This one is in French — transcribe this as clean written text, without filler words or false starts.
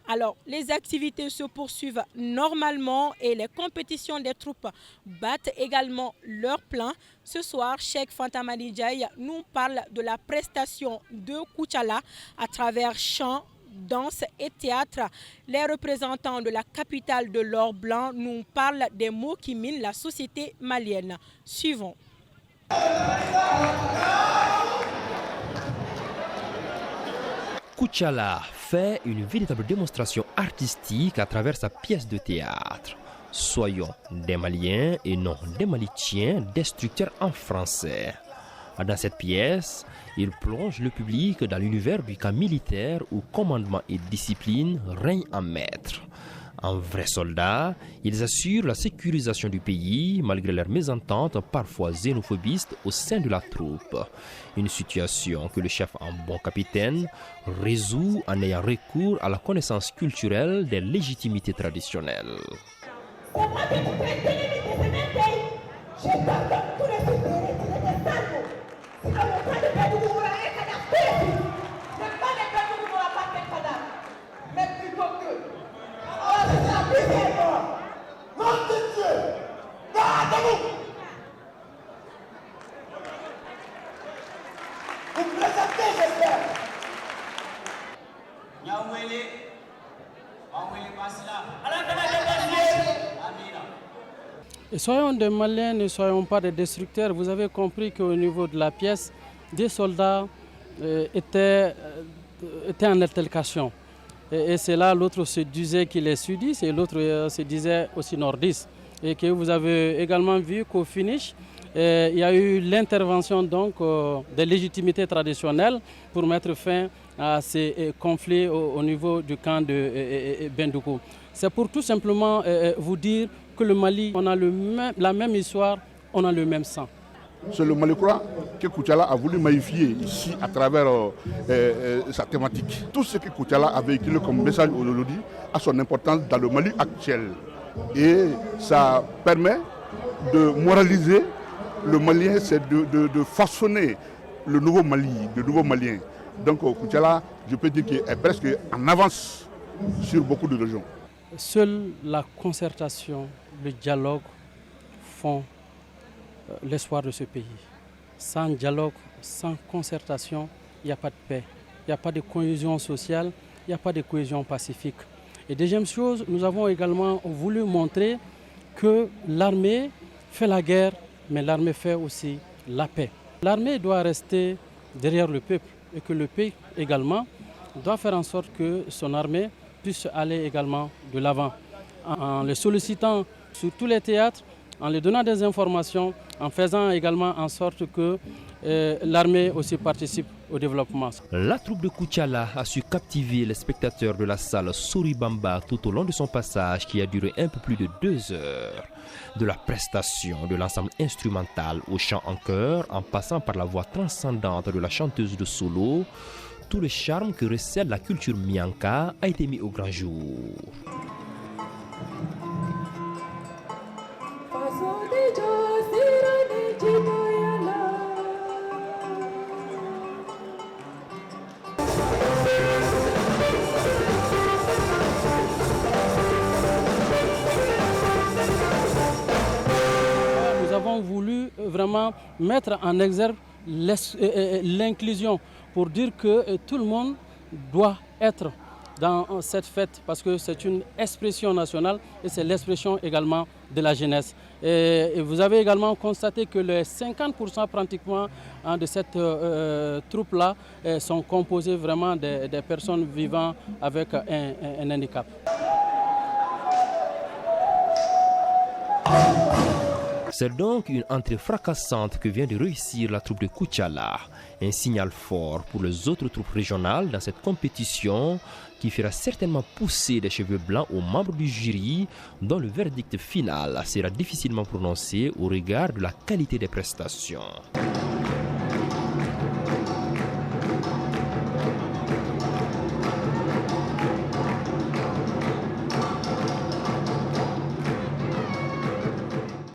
Alors, les activités se poursuivent normalement et les compétitions des troupes battent également leur plein. Ce soir, Cheikh Fanta Madi Ndiaye nous parle de la prestation de Koutiala à travers chant, danse et théâtre. Les représentants de la capitale de l'or blanc nous parlent des maux qui minent la société malienne. Suivons. Koutiala fait une véritable démonstration artistique à travers sa pièce de théâtre. Soyons des Maliens et non des Malitiens, destructeurs en français. Dans cette pièce, il plonge le public dans l'univers du camp militaire où commandement et discipline règnent en maître. En vrais soldats, ils assurent la sécurisation du pays malgré leurs mésententes parfois xénophobistes au sein de la troupe. Une situation que le chef en bon capitaine résout en ayant recours à la connaissance culturelle des légitimités traditionnelles. Et soyons des Maliens, ne soyons pas des destructeurs. Vous avez compris qu'au niveau de la pièce, des soldats étaient en altercation. Et c'est là, l'autre se disait qu'il est sudiste et l'autre se disait aussi nordiste. Et que vous avez également vu qu'au finish, il y a eu l'intervention donc des légitimités traditionnelles pour mettre fin à ces conflits au niveau du camp de Bendoukou. C'est pour tout simplement vous dire que le Mali, on a la même histoire, on a le même sang. C'est le Malikura que Koutiala a voulu magnifier ici à travers sa thématique. Tout ce que Koutiala a véhiculé comme message aujourd'hui a son importance dans le Mali actuel. Et ça permet de moraliser le Malien, c'est de façonner le nouveau Mali, le nouveau Malien. Donc Koutiala, je peux dire qu'il est presque en avance sur beaucoup de régions. Seule la concertation, le dialogue font l'espoir de ce pays. Sans dialogue, sans concertation, il n'y a pas de paix, il n'y a pas de cohésion sociale, il n'y a pas de cohésion pacifique. Et deuxième chose, nous avons également voulu montrer que l'armée fait la guerre, mais l'armée fait aussi la paix. L'armée doit rester derrière le peuple et que le peuple également doit faire en sorte que son armée puisse aller également de l'avant. En les sollicitant sur tous les théâtres, en les donnant des informations, en faisant également en sorte que l'armée aussi participe au développement. La troupe de Koutiala a su captiver les spectateurs de la salle Soribamba tout au long de son passage qui a duré un peu plus de 2 heures. De la prestation de l'ensemble instrumental au chant en chœur, en passant par la voix transcendante de la chanteuse de solo, tout le charme que recèle la culture mianka a été mis au grand jour. Nous avons voulu vraiment mettre en exergue l'inclusion pour dire que tout le monde doit être dans cette fête parce que c'est une expression nationale et c'est l'expression également de la jeunesse. Et vous avez également constaté que les 50% pratiquement de cette troupe-là sont composés vraiment des personnes vivant avec un handicap. C'est donc une entrée fracassante que vient de réussir la troupe de Koutiala. Un signal fort pour les autres troupes régionales dans cette compétition qui fera certainement pousser des cheveux blancs aux membres du jury dont le verdict final sera difficilement prononcé au regard de la qualité des prestations.